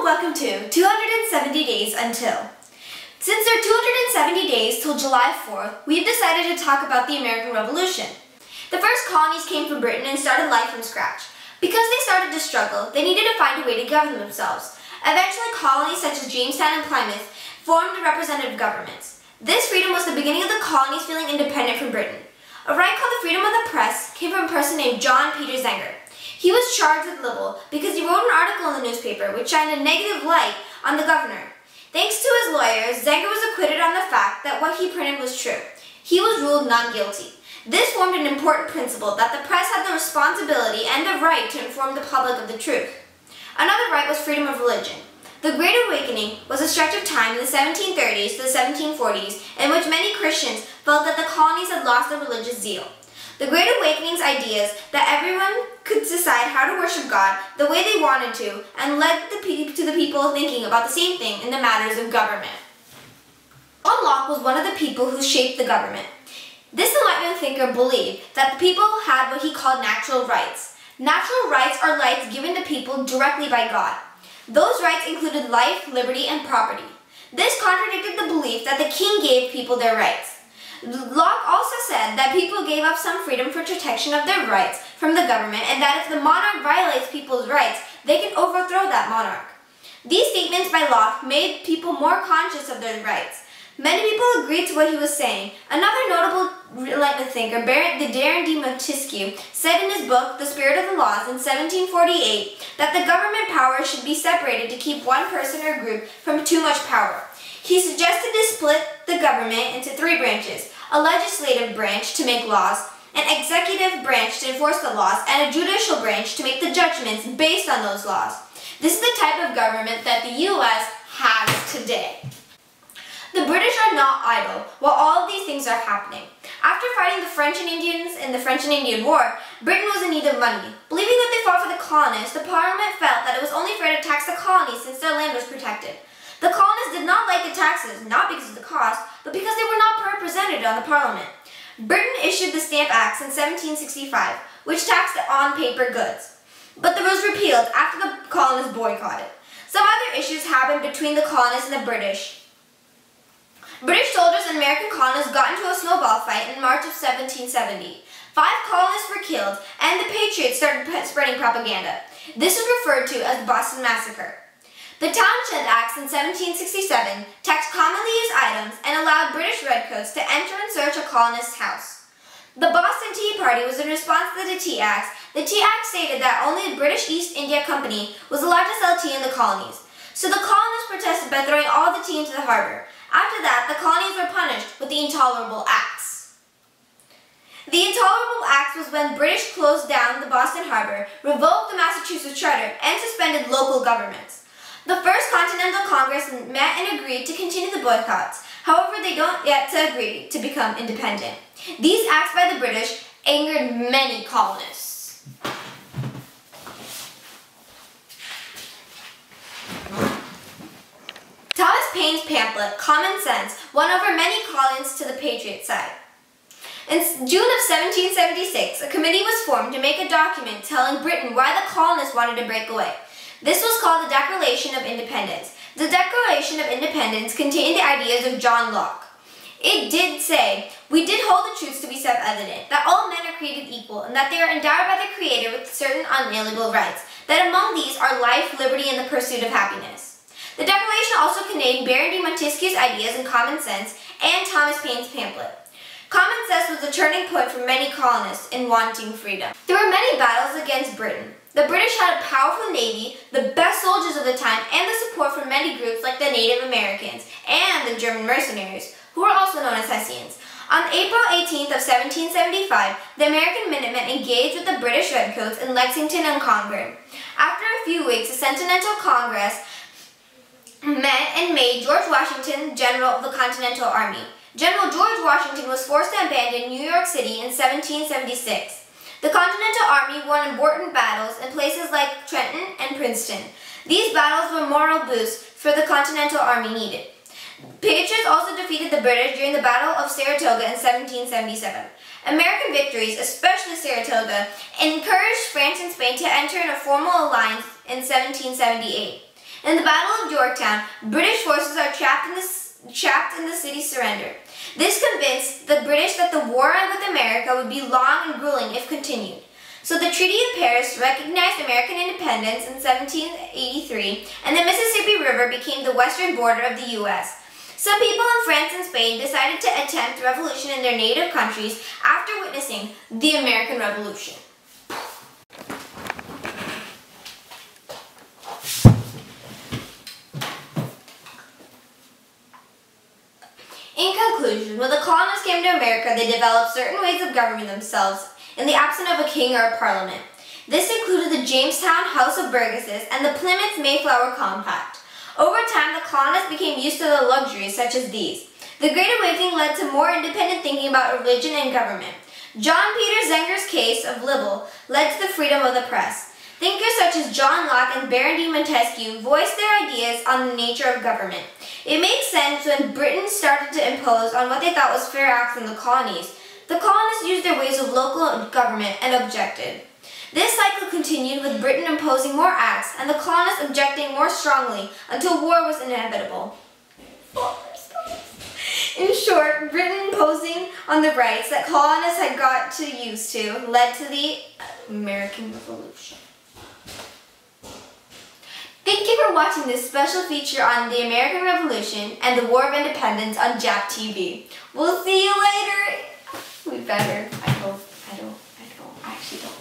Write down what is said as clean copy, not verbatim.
welcome to 270 Days Until. Since there are 270 days till July 4th, we've decided to talk about the American Revolution. The first colonies came from Britain and started life from scratch. Because they started to struggle, they needed to find a way to govern themselves. Eventually, colonies such as Jamestown and Plymouth formed representative governments. This freedom was the beginning of the colonies feeling independent from Britain. A right called the freedom of the press came from a person named John Peter Zenger. He was charged with libel because he wrote an article in the newspaper which shined a negative light on the governor. Thanks to his lawyers, Zenger was acquitted on the fact that what he printed was true. He was ruled not guilty. This formed an important principle that the press had the responsibility and the right to inform the public of the truth. Another right was freedom of religion. The Great Awakening was a stretch of time in the 1730s to the 1740s in which many Christians felt that the colonies had lost their religious zeal. The Great Awakening's ideas that everyone could decide how to worship God the way they wanted to and led to the people thinking about the same thing in the matters of government. John Locke was one of the people who shaped the government. This Enlightenment thinker believed that the people had what he called natural rights. Natural rights are rights given to people directly by God. Those rights included life, liberty, and property. This contradicted the belief that the king gave people their rights. Locke also said that people gave up some freedom for protection of their rights from the government and that if the monarch violates people's rights, they can overthrow that monarch. These statements by Locke made people more conscious of their rights. Many people agreed to what he was saying. Another notable Enlightenment thinker, the Baron de Montesquieu, said in his book, The Spirit of the Laws, in 1748, that the government power should be separated to keep one person or group from too much power. He suggested to split the government into three branches, a legislative branch to make laws, an executive branch to enforce the laws, and a judicial branch to make the judgments based on those laws. This is the type of government that the U.S. has today. The British are not idle while all of these things are happening. After fighting the French and Indians in the French and Indian War, Britain was in need of money. Believing that they fought for the colonists, the Parliament felt that it was only fair to tax the colonies since their land was protected. The colonists did not like the taxes, not because of the cost, but because they were not represented on the Parliament. Britain issued the Stamp Acts in 1765, which taxed on paper goods. But it was repealed after the colonists boycotted. Some other issues happened between the colonists and the British. British soldiers and American colonists got into a snowball fight in March of 1770. 5 colonists were killed, and the Patriots started spreading propaganda. This is referred to as the Boston Massacre. The Townshend Acts in 1767 taxed commonly used items and allowed British redcoats to enter and search a colonist's house. The Boston Tea Party was in response to the Tea Acts. The Tea Act stated that only the British East India Company was allowed to sell tea in the colonies. So the colonists protested by throwing all the tea into the harbor. After that, the colonies were punished with the Intolerable Acts. The Intolerable Acts was when British closed down the Boston Harbor, revoked the Massachusetts Charter, and suspended local governments. The First Continental Congress met and agreed to continue the boycotts. However, they don't yet agree to become independent. These acts by the British angered many colonists. Thomas Paine's pamphlet, Common Sense, won over many colonists to the Patriot side. In June of 1776, a committee was formed to make a document telling Britain why the colonists wanted to break away. This was called the Declaration of Independence. The Declaration of Independence contained the ideas of John Locke. It did say, "We did hold the truths to be self-evident, that all men are created equal, and that they are endowed by the Creator with certain unalienable rights, that among these are life, liberty, and the pursuit of happiness." The Declaration also contained Baron de Montesquieu's ideas in Common Sense and Thomas Paine's pamphlet. Common Sense was a turning point for many colonists in wanting freedom. There were many battles against Britain. The British had a powerful navy, the best soldiers of the time, and the support from many groups like the Native Americans and the German mercenaries, who were also known as Hessians. On April 18th of 1775, the American Minutemen engaged with the British Redcoats in Lexington and Concord. After a few weeks, the Continental Congress met and made George Washington General of the Continental Army. General George Washington was forced to abandon New York City in 1776. The Continental Army won important battles in places like Trenton and Princeton. These battles were moral boosts for the Continental Army needed. Patriots also defeated the British during the Battle of Saratoga in 1777. American victories, especially Saratoga, encouraged France and Spain to enter in a formal alliance in 1778. In the Battle of Yorktown, British forces are trapped in the city surrender. This convinced the British that the war with America would be long and grueling if continued. So the Treaty of Paris recognized American independence in 1783, and the Mississippi River became the western border of the U.S. Some people in France and Spain decided to attempt revolution in their native countries after witnessing the American Revolution. In conclusion, when the colonists came to America, they developed certain ways of governing themselves in the absence of a king or a parliament. This included the Jamestown House of Burgesses and the Plymouth Mayflower Compact. Over time, the colonists became used to the luxuries such as these. The Great Awakening led to more independent thinking about religion and government. John Peter Zenger's case of libel led to the freedom of the press. Thinkers such as John Locke and Baron de Montesquieu voiced their ideas on the nature of government. It makes sense when Britain started to impose on what they thought was fair acts in the colonies. The colonists used their ways of local government and objected. This cycle continued with Britain imposing more acts and the colonists objecting more strongly until war was inevitable. In short, Britain imposing on the rights that colonists had got used to led to the American Revolution. Thank you for watching this special feature on the American Revolution and the War of Independence on JAPPTV. We'll see you later. We better. I actually don't.